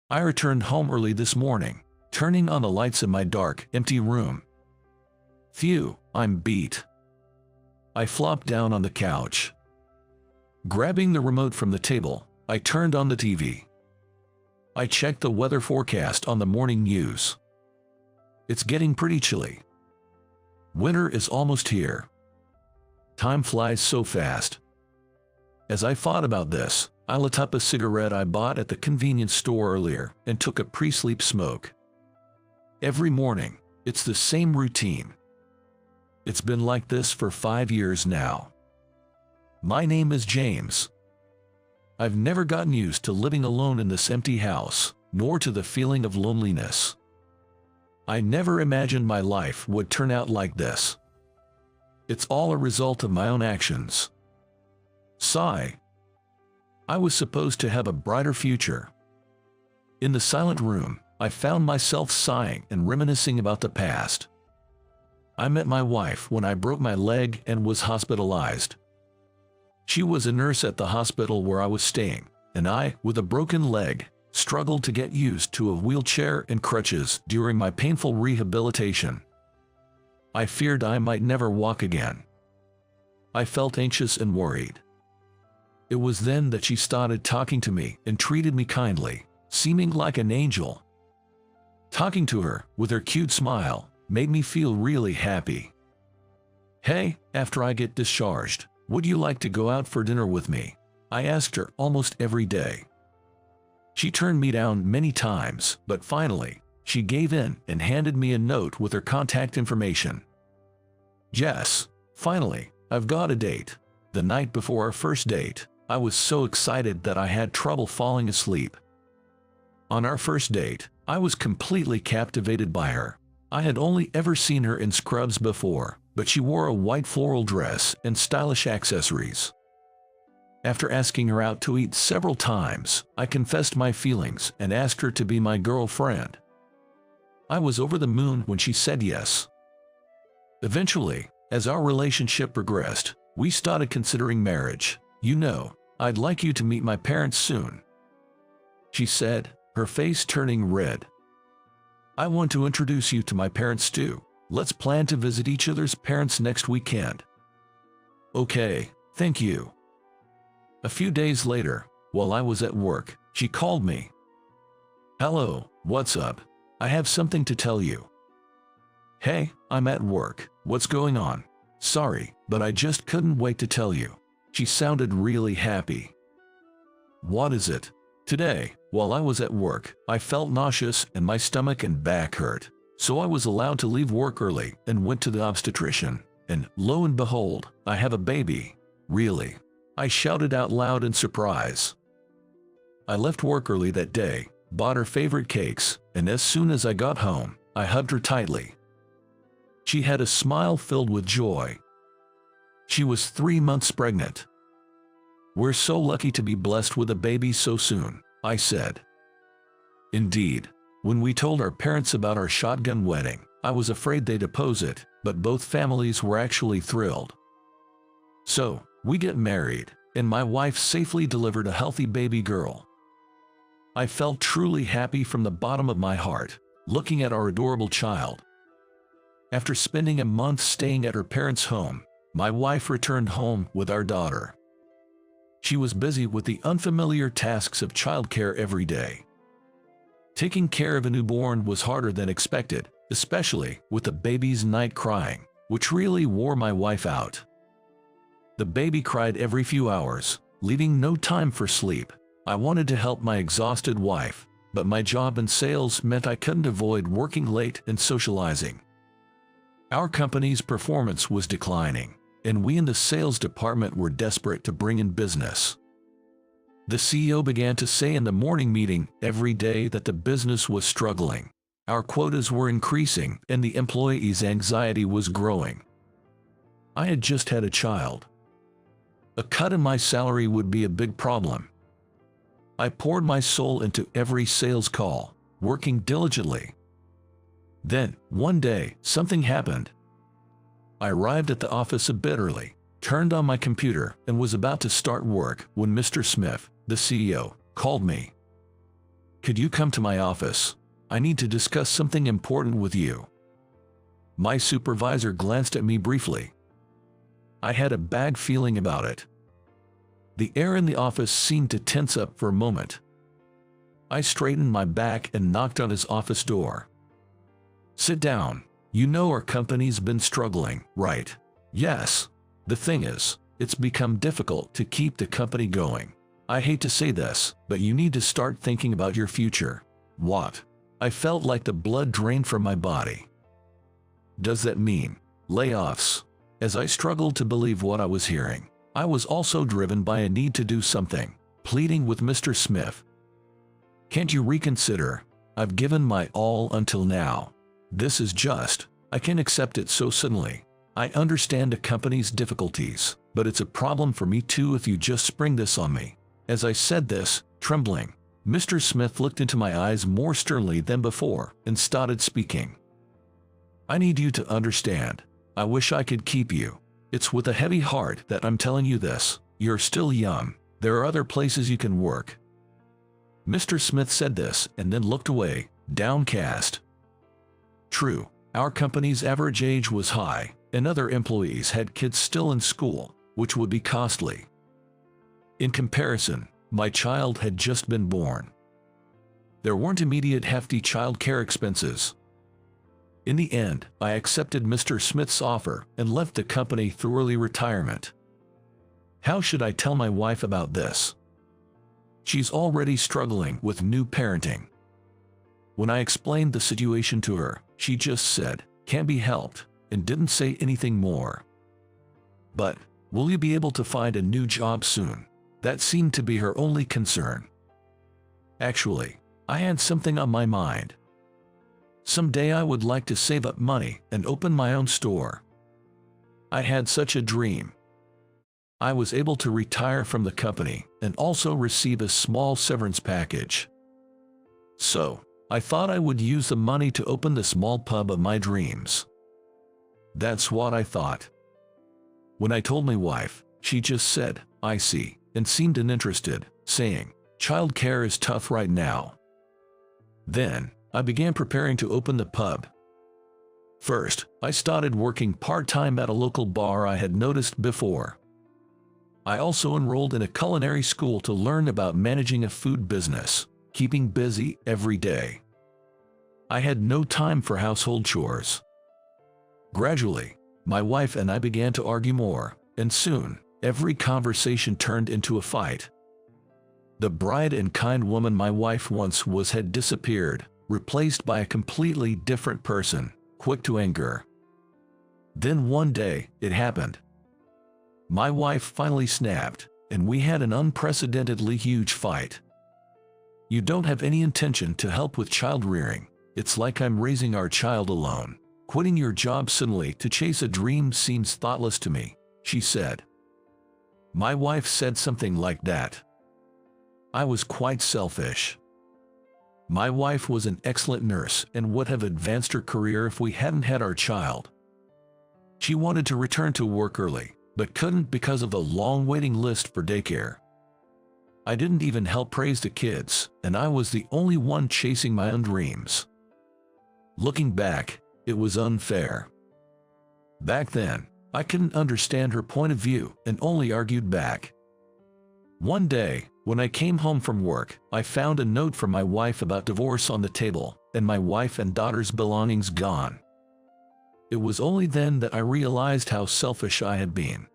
I returned home early this morning, turning on the lights in my dark, empty room. Phew, I'm beat. I flopped down on the couch. Grabbing the remote from the table, I turned on the TV. I checked the weather forecast on the morning news. It's getting pretty chilly. Winter is almost here. Time flies so fast. As I thought about this, I lit up a cigarette I bought at the convenience store earlier and took a pre-sleep smoke. Every morning, it's the same routine. It's been like this for 5 years now. My name is James. I've never gotten used to living alone in this empty house, nor to the feeling of loneliness. I never imagined my life would turn out like this. It's all a result of my own actions. Sigh. I was supposed to have a brighter future. In the silent room, I found myself sighing and reminiscing about the past. I met my wife when I broke my leg and was hospitalized. She was a nurse at the hospital where I was staying, and I, with a broken leg, struggled to get used to a wheelchair and crutches during my painful rehabilitation. I feared I might never walk again. I felt anxious and worried. It was then that she started talking to me and treated me kindly, seeming like an angel. Talking to her, with her cute smile, made me feel really happy. "Hey, after I get discharged, would you like to go out for dinner with me?" I asked her almost every day. She turned me down many times, but finally, she gave in and handed me a note with her contact information. Yes, finally, I've got a date. The night before our first date, I was so excited that I had trouble falling asleep. On our first date, I was completely captivated by her. I had only ever seen her in scrubs before, but she wore a white floral dress and stylish accessories. After asking her out to eat several times, I confessed my feelings and asked her to be my girlfriend. I was over the moon when she said yes. Eventually, as our relationship progressed, we started considering marriage. "You know, I'd like you to meet my parents soon," she said, her face turning red. "I want to introduce you to my parents too. Let's plan to visit each other's parents next weekend." "Okay, thank you." A few days later, while I was at work, she called me. "Hello, what's up? I have something to tell you." "Hey, I'm at work. What's going on?" "Sorry, but I just couldn't wait to tell you." She sounded really happy. "What is it?" "Today, while I was at work, I felt nauseous and my stomach and back hurt. So I was allowed to leave work early and went to the obstetrician. And lo and behold, I have a baby." "Really?" I shouted out loud in surprise. I left work early that day, bought her favorite cakes, and as soon as I got home, I hugged her tightly. She had a smile filled with joy. She was 3 months pregnant. "We're so lucky to be blessed with a baby so soon," I said. Indeed, when we told our parents about our shotgun wedding, I was afraid they'd oppose it, but both families were actually thrilled. So, we get married, and my wife safely delivered a healthy baby girl. I felt truly happy from the bottom of my heart, looking at our adorable child. After spending a month staying at her parents' home, my wife returned home with our daughter. She was busy with the unfamiliar tasks of childcare every day. Taking care of a newborn was harder than expected, especially with the baby's night crying, which really wore my wife out. The baby cried every few hours, leaving no time for sleep. I wanted to help my exhausted wife, but my job in sales meant I couldn't avoid working late and socializing. Our company's performance was declining, and we in the sales department were desperate to bring in business. The CEO began to say in the morning meeting every day that the business was struggling. Our quotas were increasing and the employees' anxiety was growing. I had just had a child. A cut in my salary would be a big problem. I poured my soul into every sales call, working diligently. Then, one day, something happened. I arrived at the office a bit early, turned on my computer, and was about to start work when Mr. Smith, the CEO, called me. Could you come to my office? I need to discuss something important with you." My supervisor glanced at me briefly. I had a bad feeling about it. The air in the office seemed to tense up for a moment. I straightened my back and knocked on his office door. "Sit down. You know our company's been struggling, right?" "Yes. The thing is, it's become difficult to keep the company going. I hate to say this, but you need to start thinking about your future." "What?" I felt like the blood drained from my body. "Does that mean layoffs?" As I struggled to believe what I was hearing, I was also driven by a need to do something, pleading with Mr. Smith. "Can't you reconsider? I've given my all until now. This is just, I can't accept it so suddenly. I understand the company's difficulties, but it's a problem for me too if you just spring this on me." As I said this, trembling, Mr. Smith looked into my eyes more sternly than before and started speaking. "I need you to understand. I wish I could keep you. It's with a heavy heart that I'm telling you this. You're still young. There are other places you can work." Mr. Smith said this and then looked away, downcast. True, our company's average age was high, and other employees had kids still in school, which would be costly. In comparison, my child had just been born. There weren't immediate hefty child care expenses. In the end, I accepted Mr. Smith's offer and left the company through early retirement. How should I tell my wife about this? She's already struggling with new parenting. When I explained the situation to her, she just said, "Can't be helped," and didn't say anything more. But, "Will you be able to find a new job soon?" That seemed to be her only concern. Actually, I had something on my mind. Someday I would like to save up money and open my own store. I had such a dream. I was able to retire from the company and also receive a small severance package. So, I thought I would use the money to open the small pub of my dreams. That's what I thought. When I told my wife, she just said, "I see," and seemed uninterested, saying, "Child care is tough right now." Then, I began preparing to open the pub. First, I started working part-time at a local bar I had noticed before. I also enrolled in a culinary school to learn about managing a food business, keeping busy every day. I had no time for household chores. Gradually, my wife and I began to argue more, and soon, every conversation turned into a fight. The bright and kind woman my wife once was had disappeared, replaced by a completely different person, quick to anger. Then one day, it happened. My wife finally snapped, and we had an unprecedentedly huge fight. "You don't have any intention to help with child rearing. It's like I'm raising our child alone. Quitting your job suddenly to chase a dream seems thoughtless to me," she said. My wife said something like that. I was quite selfish. My wife was an excellent nurse and would have advanced her career if we hadn't had our child. She wanted to return to work early, but couldn't because of the long waiting list for daycare. I didn't even help raise the kids, and I was the only one chasing my own dreams. Looking back, it was unfair. Back then, I couldn't understand her point of view and only argued back. One day, when I came home from work, I found a note from my wife about divorce on the table, and my wife and daughter's belongings gone. It was only then that I realized how selfish I had been.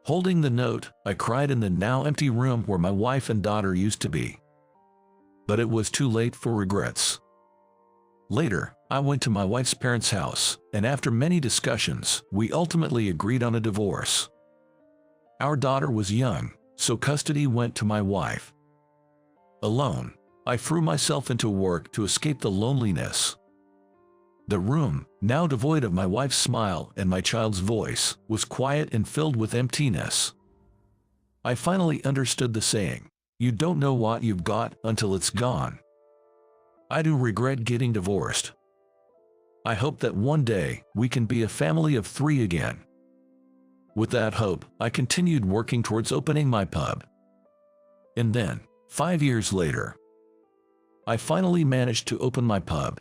Holding the note, I cried in the now empty room where my wife and daughter used to be. But it was too late for regrets. Later, I went to my wife's parents' house, and after many discussions, we ultimately agreed on a divorce. Our daughter was young, so custody went to my wife. Alone, I threw myself into work to escape the loneliness. The room, now devoid of my wife's smile and my child's voice, was quiet and filled with emptiness. I finally understood the saying, "You don't know what you've got until it's gone." I do regret getting divorced. I hope that one day we can be a family of 3 again. With that hope, I continued working towards opening my pub. And then, 5 years later, I finally managed to open my pub.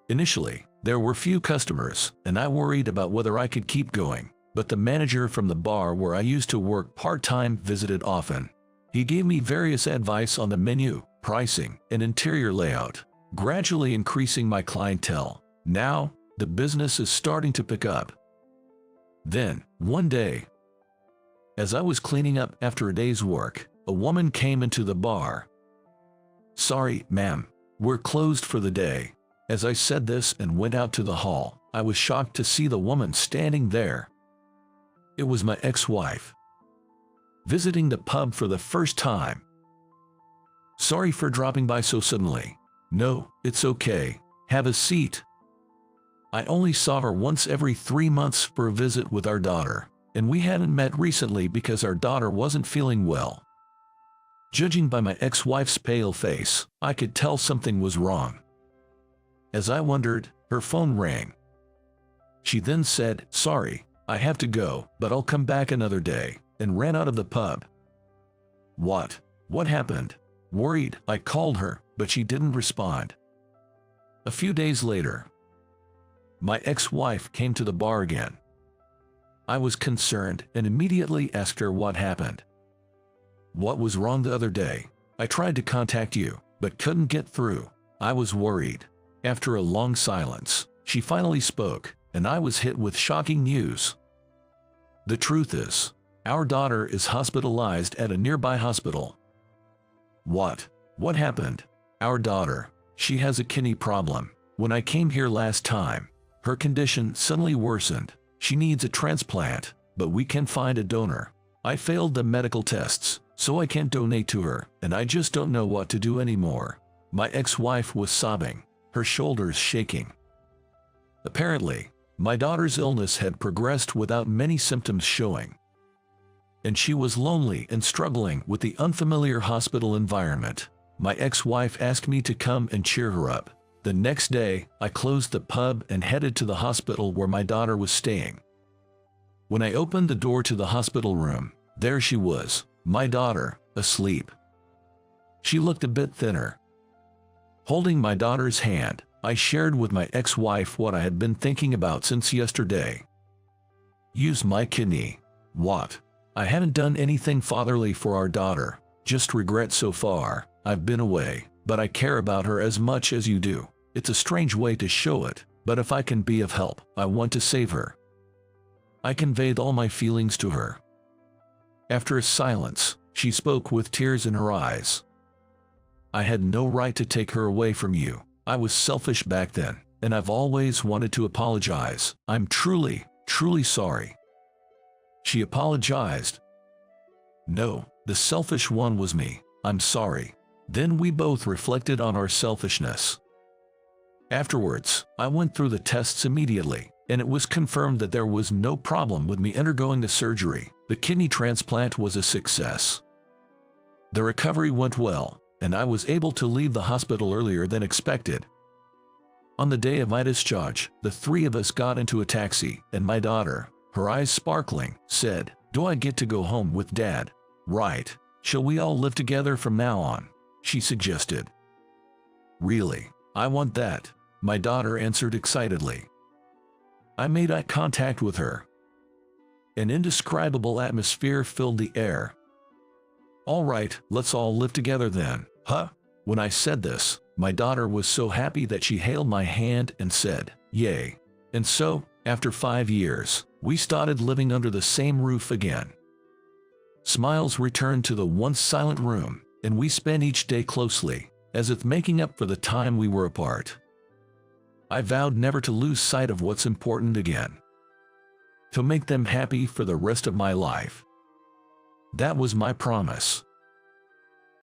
Initially, there were few customers, and I worried about whether I could keep going, but the manager from the bar where I used to work part-time visited often. He gave me various advice on the menu, pricing, and interior layout, gradually increasing my clientele. Now, the business is starting to pick up. Then, one day, as I was cleaning up after a day's work, a woman came into the bar. "Sorry, ma'am, we're closed for the day." As I said this and went out to the hall, I was shocked to see the woman standing there. It was my ex-wife, visiting the pub for the first time. "Sorry for dropping by so suddenly." "No, it's okay. Have a seat." I only saw her once every 3 months for a visit with our daughter, and we hadn't met recently because our daughter wasn't feeling well. Judging by my ex-wife's pale face, I could tell something was wrong. As I wondered, her phone rang. She then said, "Sorry, I have to go, but I'll come back another day," and ran out of the pub. What happened? Worried, I called her, but she didn't respond. A few days later, my ex-wife came to the bar again. I was concerned and immediately asked her what happened. "What was wrong the other day? I tried to contact you, but couldn't get through. I was worried." After a long silence, she finally spoke, and I was hit with shocking news. The truth is, our daughter is hospitalized at a nearby hospital. What happened? Our daughter, she has a kidney problem. When I came here last time, her condition suddenly worsened. She needs a transplant, but we can't find a donor. I failed the medical tests, so I can't donate to her, and I just don't know what to do anymore." My ex-wife was sobbing, her shoulders shaking. Apparently, my daughter's illness had progressed without many symptoms showing, and she was lonely and struggling with the unfamiliar hospital environment. My ex-wife asked me to come and cheer her up. The next day, I closed the pub and headed to the hospital where my daughter was staying. When I opened the door to the hospital room, there she was, my daughter, asleep. She looked a bit thinner. Holding my daughter's hand, I shared with my ex-wife what I had been thinking about since yesterday. Use my kidney. What? I haven't done anything fatherly for our daughter, just regret so far. I've been away, but I care about her as much as you do. It's a strange way to show it, but if I can be of help, I want to save her. I conveyed all my feelings to her. After a silence, she spoke with tears in her eyes. "I had no right to take her away from you. I was selfish back then, and I've always wanted to apologize. I'm truly sorry." She apologized. "No, the selfish one was me. I'm sorry." Then we both reflected on our selfishness. Afterwards, I went through the tests immediately, and it was confirmed that there was no problem with me undergoing the surgery. The kidney transplant was a success. The recovery went well, and I was able to leave the hospital earlier than expected. On the day of my discharge, the three of us got into a taxi, and my daughter, her eyes sparkling, said, "Do I get to go home with Dad?" "Right. Shall we all live together from now on?" she suggested. "Really? I want that," my daughter answered excitedly. I made eye contact with her. An indescribable atmosphere filled the air. "All right, let's all live together then, huh?" When I said this, my daughter was so happy that she held my hand and said, "Yay." And so, after 5 years, we started living under the same roof again. Smiles returned to the once silent room, and we spent each day closely, as if making up for the time we were apart. I vowed never to lose sight of what's important again. To make them happy for the rest of my life. That was my promise.